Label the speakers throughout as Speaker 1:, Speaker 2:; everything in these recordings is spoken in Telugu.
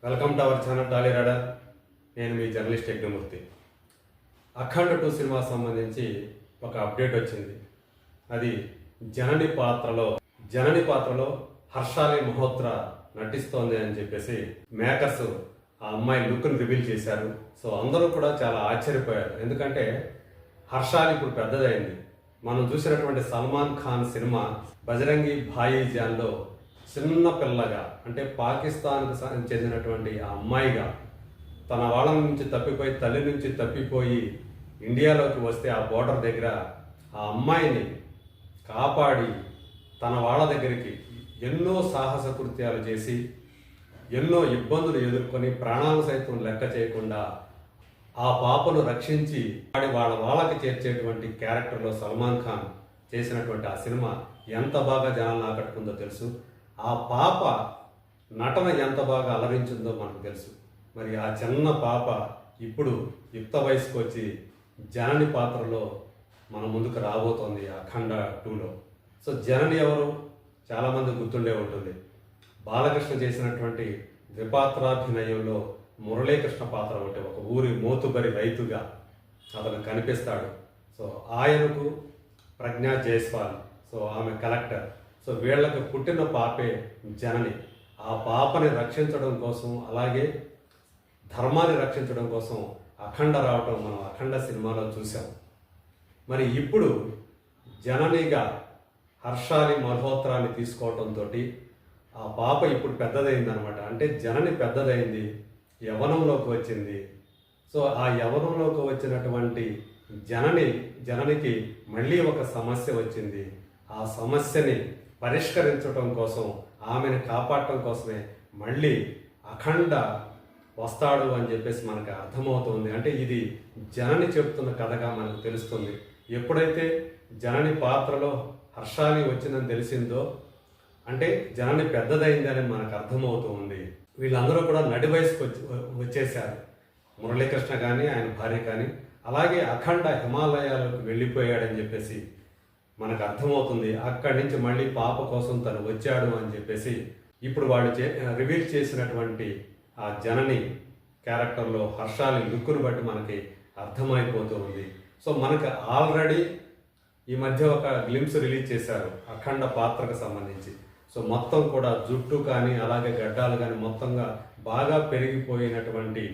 Speaker 1: Welcome to our channel Tally radar. నేను మీ జర్నలిస్ట్ యజ్ఞమూర్తి. అఖండ 2 సినిమా సంబంధించి ఒక అప్డేట్ వచ్చింది. అది జనని పాత్రలో హర్షాలి మల్హోత్రా నటిస్తోంది అని చెప్పేసి మేకర్స్ ఆ అమ్మాయి లుక్ని రివీల్ చేశారు. సో అందరూ కూడా చాలా ఆశ్చర్యపోయారు. ఎందుకంటే హర్షాలి ఇప్పుడు పెద్దదైంది. మనం చూసినటువంటి సల్మాన్ ఖాన్ సినిమా బజరంగి భాయిజాన్లో చిన్న పిల్లగా, అంటే పాకిస్తాన్కు చెందినటువంటి ఆ అమ్మాయిగా తన వాళ్ళ నుంచి తప్పిపోయి, తల్లి నుంచి తప్పిపోయి ఇండియాలోకి వస్తే ఆ బోర్డర్ దగ్గర ఆ అమ్మాయిని కాపాడి తన వాళ్ళ దగ్గరికి ఎన్నో సాహస కృత్యాలు చేసి ఎన్నో ఇబ్బందులు ఎదుర్కొని ప్రాణాలు సైతం లెక్క చేయకుండా ఆ పాపను రక్షించి వాళ్ళకి చేర్చేటువంటి క్యారెక్టర్లో సల్మాన్ ఖాన్ చేసినటువంటి ఆ సినిమా ఎంత బాగా జనాలను ఆకట్టుకుందో తెలుసు. ఆ పాప నటన ఎంత బాగా అలరించిందో మనకు తెలుసు. మరి ఆ చిన్న పాప ఇప్పుడు యుక్త వయసుకు వచ్చి జనని పాత్రలో మన ముందుకు రాబోతోంది అఖండ 2లో. సో జనని ఎవరు చాలామంది గుర్తుండే ఉంటుంది. బాలకృష్ణ చేసినటువంటి ద్విపాత్రాభినయంలో మురళీకృష్ణ పాత్ర ఒకటి, ఒక ఊరి మోతుబరి రైతుగా అతను కనిపిస్తాడు. సో ఆయనకు ప్రజ్ఞా జైస్వాల్, సో ఆమె కలెక్టర్. సో వీళ్ళకి పుట్టిన పాపే జనని. ఆ పాపని రక్షించడం కోసం, అలాగే ధర్మాన్ని రక్షించడం కోసం అఖండ రావటం మనం అఖండ సినిమాలో చూసాం. మరి ఇప్పుడు జననిగా హర్షాలి మల్హోత్రాని తీసుకోవటంతో ఆ పాప ఇప్పుడు పెద్దదైంది అనమాట. అంటే జనని పెద్దదైంది, యవ్వనంలోకి వచ్చింది. సో ఆ యవ్వనంలోకి వచ్చినటువంటి జననికి మళ్ళీ ఒక సమస్య వచ్చింది. ఆ సమస్యని పరిష్కరించడం కోసం, ఆమెను కాపాడటం కోసమే మళ్ళీ అఖండ వస్తాడు అని చెప్పేసి మనకు అర్థమవుతుంది. అంటే ఇది జనని చెప్తున్న కథగా మనకు తెలుస్తుంది. ఎప్పుడైతే జనని పాత్రలో హర్షాలి వచ్చిందని తెలిసిందో, అంటే జనని పెద్దదైందని మనకు అర్థమవుతూ ఉంది. వీళ్ళందరూ కూడా నడి వయసుకు వచ్చేసారు. మురళీకృష్ణ కానీ, ఆయన భార్య కానీ. అలాగే అఖండ హిమాలయాలకు వెళ్ళిపోయాడని చెప్పేసి మనకు అర్థమవుతుంది. అక్కడి నుంచి మళ్ళీ పాప కోసం తను వచ్చాడు అని చెప్పేసి ఇప్పుడు వాళ్ళు రివీల్ చేసినటువంటి ఆ జనని క్యారెక్టర్లో హర్షాలి లుక్ను బట్టి మనకి అర్థమైపోతూ ఉంది. సో మనకు ఆల్రెడీ ఈ మధ్య ఒక గ్లిమ్స్ రిలీజ్ చేశారు అఖండ పాత్రకు సంబంధించి. సో మొత్తం కూడా జుట్టు కానీ, అలాగే గడ్డాలు కానీ మొత్తంగా బాగా పెరిగిపోయినటువంటి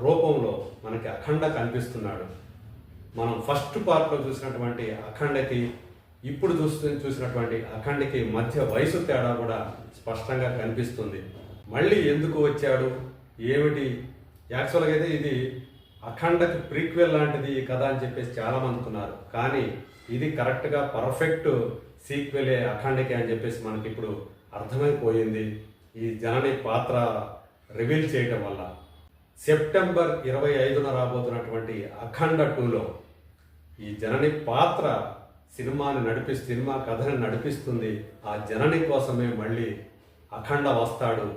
Speaker 1: రూపంలో మనకి అఖండ కనిపిస్తున్నాడు. మనం ఫస్ట్ పార్ట్లో చూసినటువంటి అఖండకి, ఇప్పుడు చూసినటువంటి అఖండకి మధ్య వయసు తేడా కూడా స్పష్టంగా కనిపిస్తుంది. మళ్ళీ ఎందుకు వచ్చాడు, ఏమిటి? యాక్చువల్గా అయితే ఇది అఖండకి ప్రీక్వెల్ లాంటిది ఈ కథ అని చెప్పేసి చాలామంది అనుకున్నారు. కానీ ఇది కరెక్ట్గా పర్ఫెక్ట్ సీక్వెలే అఖండకి అని చెప్పేసి మనకి ఇప్పుడు అర్థమైపోయింది ఈ జనని పాత్ర రివీల్ చేయటం వల్ల. సెప్టెంబర్ 25న రాబోతున్నటువంటి అఖండ 2లో ఈ జనని పాత్ర సినిమా కథని నడిపిస్తుంది. ఆ జనని కోసమే మళ్ళీ అఖండ వస్తాడు.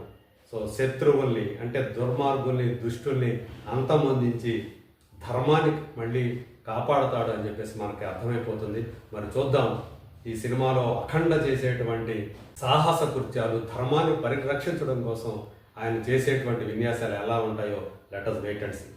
Speaker 1: సో శత్రువుల్ని, అంటే దుర్మార్గుల్ని, దుష్టుల్ని అంతమొందించి ధర్మాన్ని మళ్ళీ కాపాడుతాడు అని చెప్పేసి మనకి అర్థమైపోతుంది. మరి చూద్దాం ఈ సినిమాలో అఖండ చేసేటువంటి సాహస కృత్యాలు, ధర్మాన్ని పరిరక్షించడం కోసం ఆయన చేసేటువంటి విన్యాసాలు ఎలా ఉంటాయో let us wait and see.